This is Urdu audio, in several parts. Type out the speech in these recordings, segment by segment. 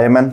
IMN,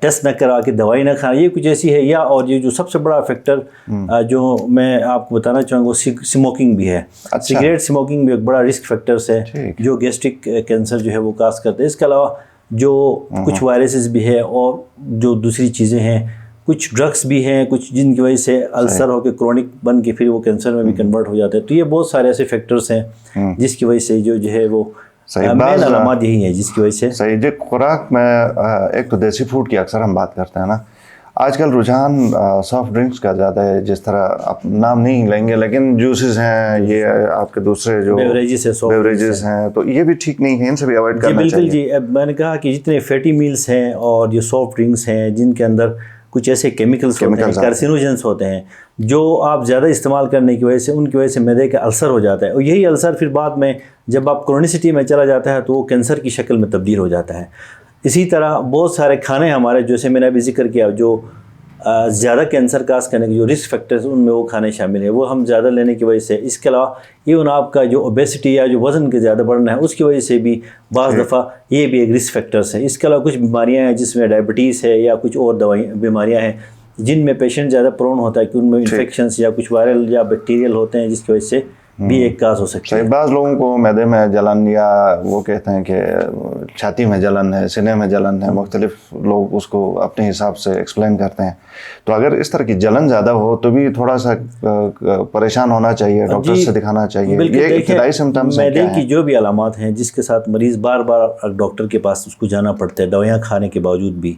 ٹیسٹ نہ کرا کے دوائی نہ کھانا، یہ کچھ ایسی ہے. یا اور یہ جو سب سے بڑا فیکٹر جو میں آپ کو بتانا چاہوں گا وہ اسموکنگ بھی ہے. سگریٹ اسموکنگ بھی ایک بڑا رسک فیکٹرس ہے جو گیسٹرک کینسر جو ہے وہ کاز کرتے ہیں. اس کے علاوہ جو کچھ وائرسز بھی ہے اور جو دوسری چیزیں ہیں، کچھ ڈرگس بھی ہیں، کچھ جن کی وجہ سے السر ہو کے کرونک بن کے پھر وہ کینسر میں بھی کنورٹ ہو جاتے ہیں. تو یہ بہت سارے ایسے فیکٹرز ہیں جس کی وجہ سے جو ہے وہ مین علامات یہی ہیں جس کی وجہ سے. صحیح جی. خوراک میں ایک تو دیسی فوڈ کی اکثر ہم بات کرتے ہیں نا، آج کل رجحان سافٹ ڈرنکس کا زیادہ ہے. جس طرح آپ نام نہیں لیں گے لیکن جوسز ہیں، یہ آپ کے دوسرے جو بیوریجز ہیں، تو یہ بھی ٹھیک نہیں ہے، ان سے بھی اوائڈ کرنا چاہیے. بالکل جی. اب میں نے کہا کہ جتنے فیٹی میلز ہیں اور یہ سافٹ ڈرنکس ہیں جن کے اندر کچھ ایسے کیمیکلز ہوتے ہیں، کارسینوجنس ہوتے ہیں، جو آپ زیادہ استعمال کرنے کی وجہ سے ان کی وجہ سے معدے کا السر ہو جاتا ہے. اور یہی السر پھر بعد میں جب آپ کرونیسٹی میں چلا جاتا ہے تو وہ کینسر کی شکل میں تبدیل ہو جاتا ہے. اسی طرح بہت سارے کھانے ہمارے جیسے میں نے ابھی ذکر کیا جو زیادہ کینسر کاز کرنے کے جو رسک فیکٹرز ان میں وہ کھانے شامل ہیں، وہ ہم زیادہ لینے کی وجہ سے. اس کے علاوہ ایون آپ کا جو اوبیسٹی یا جو وزن کے زیادہ بڑھنا ہے اس کی وجہ سے بھی بعض دفعہ یہ بھی ایک رسک فیکٹرز ہے. اس کے علاوہ کچھ بیماریاں ہیں جس میں ڈائبٹیز ہے یا کچھ اور بیماریاں ہیں جن میں پیشنٹ زیادہ پرون ہوتا ہے کہ ان میں انفیکشنز یا کچھ وائرل یا بیکٹیریل ہوتے ہیں جس کی وجہ سے بھی ایک کاز ہو سکتا ہے. بعض لوگوں کو معدے میں جلن یا وہ کہتے ہیں کہ چھاتی میں جلن ہے، سینے میں جلن ہے، مختلف لوگ اس کو اپنے حساب سے ایکسپلین کرتے ہیں. تو اگر اس طرح کی جلن زیادہ ہو تو بھی تھوڑا سا پریشان ہونا چاہیے، ڈاکٹر سے دکھانا چاہیے. یہ ابتدائی سمٹمز ہیں. معدے کی جو بھی علامات ہیں جس کے ساتھ مریض بار بار ڈاکٹر کے پاس اس کو جانا پڑتا ہے دوائیاں کھانے کے باوجود بھی،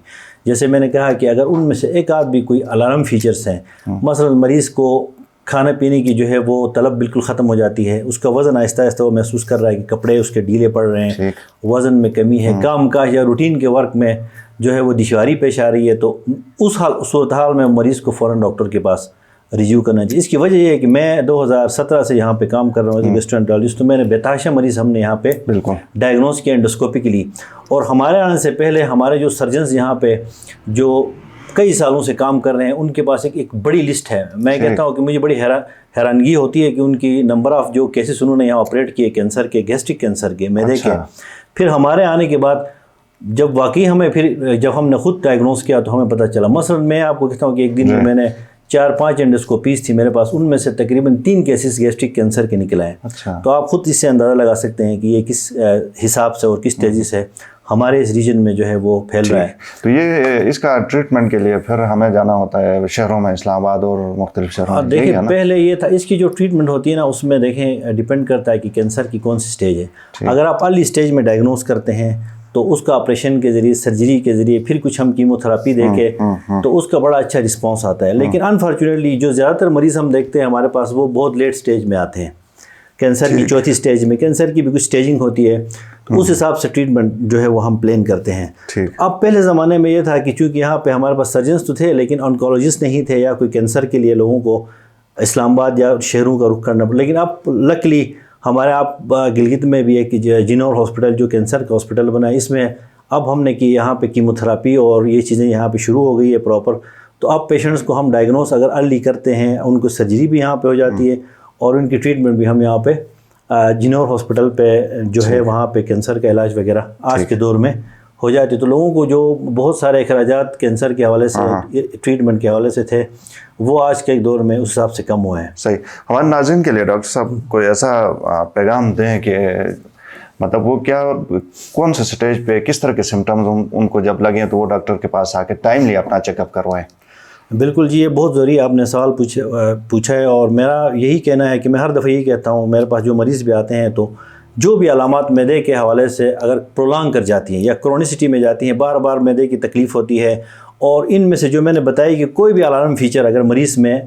جیسے میں نے کہا کہ اگر ان میں سے ایک آدھ بھی کوئی الارم فیچرز ہیں، مثلا مریض کو کھانے پینے کی جو ہے وہ طلب بالکل ختم ہو جاتی ہے، اس کا وزن آہستہ آہستہ وہ محسوس کر رہا ہے کہ کپڑے اس کے ڈھیلے پڑ رہے ہیں، وزن میں کمی ہے، کام کاج یا روٹین کے ورک میں جو ہے وہ دشواری پیش آ رہی ہے، تو اس صورتحال میں مریض کو فوراً ڈاکٹر کے پاس ریویو کرنا چاہیے. اس کی وجہ یہ ہے کہ میں 2017 سے یہاں پہ کام کر رہا ہوں گیسٹرونٹرالوجسٹ. تو میں نے بتحاشا مریض ہم نے یہاں پہ ڈائگنوز کیا انڈوسکوپیکلی. اور ہمارے آنے سے پہلے ہمارے جو سرجنز یہاں پہ جو کئی سالوں سے کام کر رہے ہیں ان کے پاس ایک بڑی لسٹ ہے. میں کہتا ہوں کہ مجھے بڑی حیرانگی ہوتی ہے کہ ان کی نمبر آف جو کیسز انہوں نے یہاں آپریٹ کیے کینسر کے، گیسٹرک کینسر کے، معدے کے. پھر ہمارے آنے کے بعد جب واقعی ہمیں پھر جب ہم نے خود ڈائگنوز کیا تو ہمیں پتہ چلا. مثلا میں آپ کو کہتا ہوں کہ ایک دن میں نے 4-5 انڈوسکوپیز تھی میرے پاس، ان میں سے تقریباً 3 کیسز گیسٹرک کینسر کے نکلا ہے. تو آپ خود اس سے اندازہ لگا سکتے ہیں کہ یہ کس حساب سے اور کس تیزی سے ہمارے اس ریجن میں جو ہے وہ پھیل رہا ہے. تو یہ اس کا ٹریٹمنٹ کے لیے پھر ہمیں جانا ہوتا ہے شہروں میں، اسلام آباد اور مختلف شہروں میں. دیکھیں پہلے یہ تھا اس کی جو ٹریٹمنٹ ہوتی ہے نا اس میں دیکھیں ڈیپینڈ کرتا ہے کہ کینسر کی کون سی سٹیج ہے. اگر آپ ارلی سٹیج میں ڈائگنوز کرتے ہیں تو اس کا آپریشن کے ذریعے، سرجری کے ذریعے، پھر کچھ ہم کیموتھراپی دے کے تو اس کا بڑا اچھا رسپانس آتا ہے. لیکن انفارچونیٹلی جو زیادہ تر مریض ہم دیکھتے ہیں ہمارے پاس وہ بہت لیٹ سٹیج میں آتے ہیں، کینسر کی چوتھی سٹیج میں. کینسر کی بھی کچھ سٹیجنگ ہوتی ہے تو اس حساب سے ٹریٹمنٹ جو ہے وہ ہم پلان کرتے ہیں. اب پہلے زمانے میں یہ تھا کہ چونکہ یہاں پہ ہمارے پاس سرجنس تو تھے لیکن آنکولوجسٹ نہیں تھے، یا کوئی کینسر کے لیے لوگوں کو اسلام آباد یا شہروں کا رخ کرنا پڑا. لیکن اب لکلی ہمارے آپ گلگت میں بھی ایک جنور ہاسپٹل جو کینسر کا ہاسپٹل بنا ہے، اس میں اب ہم نے کی یہاں پہ کیموتھراپی اور یہ چیزیں یہاں پہ شروع ہو گئی ہے پراپر. تو اب پیشنٹس کو ہم ڈائگنوز اگر ارلی کرتے ہیں ان کو سرجری بھی یہاں پہ ہو جاتی ہے اور ان کی ٹریٹمنٹ بھی ہم یہاں پہ جنور ہاسپٹل پہ جو ہے وہاں پہ کینسر کا علاج وغیرہ آج کے دور میں ہو جاتی ہے. تو لوگوں کو جو بہت سارے اخراجات کینسر کے حوالے سے، ٹریٹمنٹ کے حوالے سے تھے، وہ آج کے ایک دور میں اس حساب سے کم ہوئے ہیں. صحیح. ہمارے ناظرین کے لیے ڈاکٹر صاحب کوئی ایسا پیغام دیں کہ مطلب وہ کیا کون سے سٹیج پہ کس طرح کے سمٹمز ان کو جب لگیں تو وہ ڈاکٹر کے پاس آ کے ٹائملی اپنا چیک اپ کروائیں؟ بالکل جی، یہ بہت ضروری آپ نے سوال پوچھا ہے. اور میرا یہی کہنا ہے کہ میں ہر دفعہ یہی کہتا ہوں، میرے پاس جو مریض بھی آتے ہیں تو جو بھی علامات معدے کے حوالے سے اگر پرولانگ کر جاتی ہیں یا کرونیسٹی میں جاتی ہیں، بار بار معدے کی تکلیف ہوتی ہے، اور ان میں سے جو میں نے بتائی کہ کوئی بھی الارم فیچر اگر مریض میں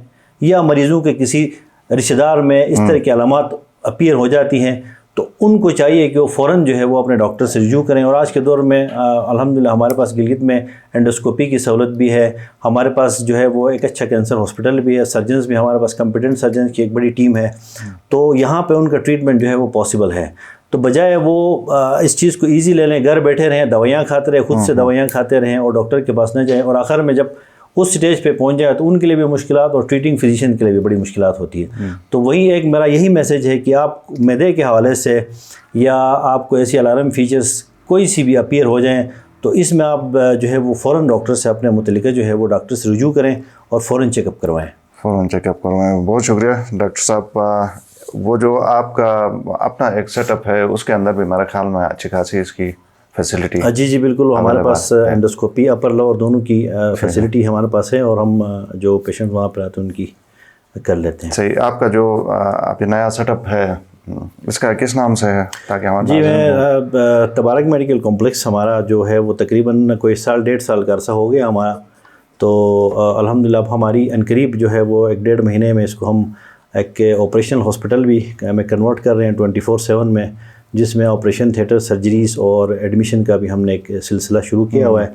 یا مریضوں کے کسی رشتہ دار میں اس طرح کی علامات اپیئر ہو جاتی ہیں تو ان کو چاہیے کہ وہ فوراً جو ہے وہ اپنے ڈاکٹر سے رجوع کریں. اور آج کے دور میں الحمدللہ ہمارے پاس گلگت میں انڈوسکوپی کی سہولت بھی ہے، ہمارے پاس جو ہے وہ ایک اچھا کینسر ہاسپٹل بھی ہے، سرجنز بھی ہمارے پاس کمپیٹنٹ سرجنز کی ایک بڑی ٹیم ہے. تو یہاں پہ ان کا ٹریٹمنٹ جو ہے وہ پاسبل ہے. تو بجائے وہ اس چیز کو ایزی لے لیں، گھر بیٹھے رہیں، دوائیاں کھاتے رہیں، خود سے دوائیاں کھاتے رہیں اور ڈاکٹر کے پاس نہ جائیں، اور آخر میں جب اس سٹیج پہ پہنچ جائے تو ان کے لیے بھی مشکلات اور ٹریٹنگ فزیشین کے لیے بھی بڑی مشکلات ہوتی ہے. تو وہی ایک میرا یہی میسیج ہے کہ آپ معدے کے حوالے سے یا آپ کو ایسی الارم فیچرز کوئی سی بھی اپیئر ہو جائیں تو اس میں آپ جو ہے وہ فوراً ڈاکٹر سے اپنے متعلقہ جو ہے وہ ڈاکٹر سے رجوع کریں اور فوراً چیک اپ کروائیں. فوراً چیک اپ کروائیں. بہت شکریہ ڈاکٹر صاحب. وہ جو آپ کا اپنا ایک سیٹ اپ ہے اس کے اندر بھی میرے خیال میں اچھی خاصی اس کی فیسلٹی. جی بالکل, ہمارے پاس انڈوسکوپی اپر لور دونوں کی فیسلٹی ہمارے پاس ہے, اور ہم جو پیشنٹ وہاں پر آتے ہیں ان کی کر لیتے ہیں. صحیح. آپ کا جو ابھی نیا سیٹ اپ ہے اس کا کس نام سے ہے تاکہ ہمارے؟ جی میں تبارک میڈیکل کمپلیکس ہمارا جو ہے وہ تقریباً کوئی 1.5 سال کا عرصہ ہو گیا ہمارا. تو الحمدللہ اب ہماری انقریب جو ہے وہ 1.5 مہینے میں اس کو ہم ایک آپریشنل ہاسپٹل بھی میں کنورٹ کر رہے ہیں 24/7 میں, جس میں آپریشن تھیٹر, سرجریز اور ایڈمیشن کا بھی ہم نے ایک سلسلہ شروع کیا ہوا ہے.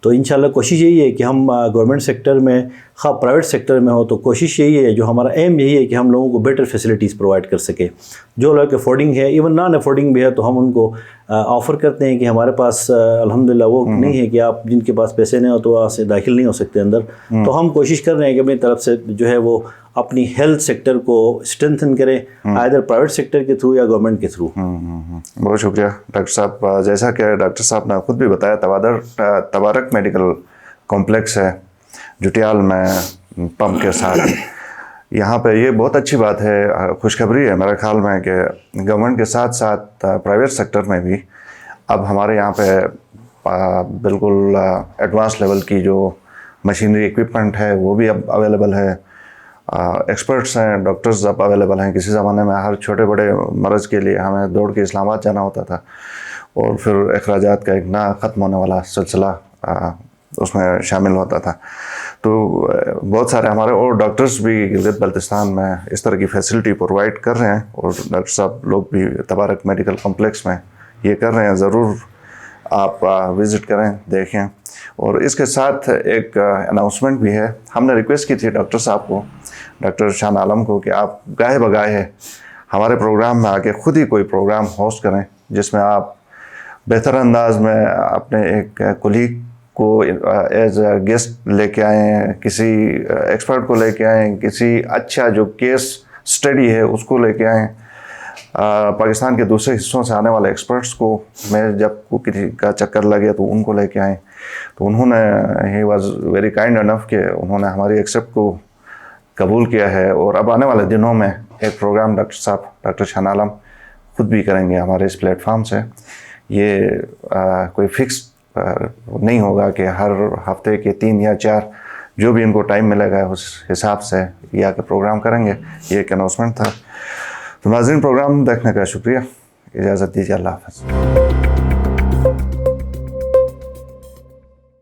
تو انشاءاللہ کوشش یہی ہے کہ ہم گورنمنٹ سیکٹر میں خواہ پرائیویٹ سیکٹر میں ہو تو کوشش یہی ہے, جو ہمارا ایم یہی ہے کہ ہم لوگوں کو بیٹر فیسلٹیز پرووائڈ کر سکے. جو لوگ افورڈنگ ہے, ایون نان افورڈنگ بھی ہے, تو ہم ان کو آفر کرتے ہیں کہ ہمارے پاس الحمدللہ وہ نہیں ہے کہ آپ جن کے پاس پیسے نہیں ہو تو وہاں سے داخل نہیں ہو سکتے اندر. تو ہم کوشش کر رہے ہیں کہ اپنی طرف سے جو ہے وہ اپنی ہیلتھ سیکٹر کو اسٹرینتھن کریں, آئدر پرائیویٹ سیکٹر کے تھرو یا گورنمنٹ کے تھرو. بہت شکریہ ڈاکٹر صاحب. جیسا کہ ڈاکٹر صاحب نے خود بھی بتایا, تبارک میڈیکل کمپلیکس ہے جٹیال میں پمپ کے ساتھ. یہاں پہ یہ بہت اچھی بات ہے, خوشخبری ہے میرے خیال میں کہ گورنمنٹ کے ساتھ ساتھ پرائیویٹ سیکٹر میں بھی اب ہمارے یہاں پہ بالکل ایڈوانس لیول کی جو مشینری ایکوپمنٹ ہے وہ بھی اب اویلیبل ہے. ایکسپرٹس ہیں, ڈاکٹرز اب اویلیبل ہیں. کسی زمانے میں ہر چھوٹے بڑے مرض کے لیے ہمیں دوڑ کے اسلام آباد جانا ہوتا تھا, اور پھر اخراجات کا ایک نہ ختم ہونے والا سلسلہ اس میں شامل ہوتا تھا. تو بہت سارے ہمارے اور ڈاکٹرز بھی گلگت بلتستان میں اس طرح کی فیسلٹی پرووائڈ کر رہے ہیں, اور ڈاکٹر صاحب لوگ بھی تبارک میڈیکل کمپلیکس میں یہ کر رہے ہیں. ضرور آپ وزٹ کریں, دیکھیں. اور اس کے ساتھ ایک اناؤنسمنٹ بھی ہے. ہم نے ریکویسٹ کی تھی ڈاکٹر صاحب کو, ڈاکٹر شان عالم کو, کہ آپ گاہے بگاہے ہمارے پروگرام میں آ کے خود ہی کوئی پروگرام ہوسٹ کریں جس میں آپ بہتر انداز میں اپنے ایک کولیگ کو ایز اے گیسٹ لے کے آئیں, کسی ایکسپرٹ کو لے کے آئیں, کسی اچھا جو کیس اسٹڈی ہے اس کو لے کے آئیں. پاکستان کے دوسرے حصوں سے آنے والے ایکسپرٹس کو میں جب کسی کا چکر لگے تو ان کو لے کے آئیں. تو انہوں نے ہی واز ویری کائنڈ انف کہ انہوں نے ہماری ایکسیپٹ کو قبول کیا ہے. اور اب آنے والے دنوں میں ایک پروگرام ڈاکٹر صاحب ڈاکٹر شان عالم خود بھی کریں گے ہمارے اس پلیٹ فارم سے. یہ کوئی فکس نہیں ہوگا کہ ہر ہفتے کے 3 یا 4 جو بھی ان کو ٹائم ملے گا اس حساب سے یہ آ کے پروگرام کریں گے. یہ ایک اناؤنسمنٹ تھا. تو ناظرین, پروگرام دیکھنے کا شکریہ. اجازت دیجیے. اللہ حافظ.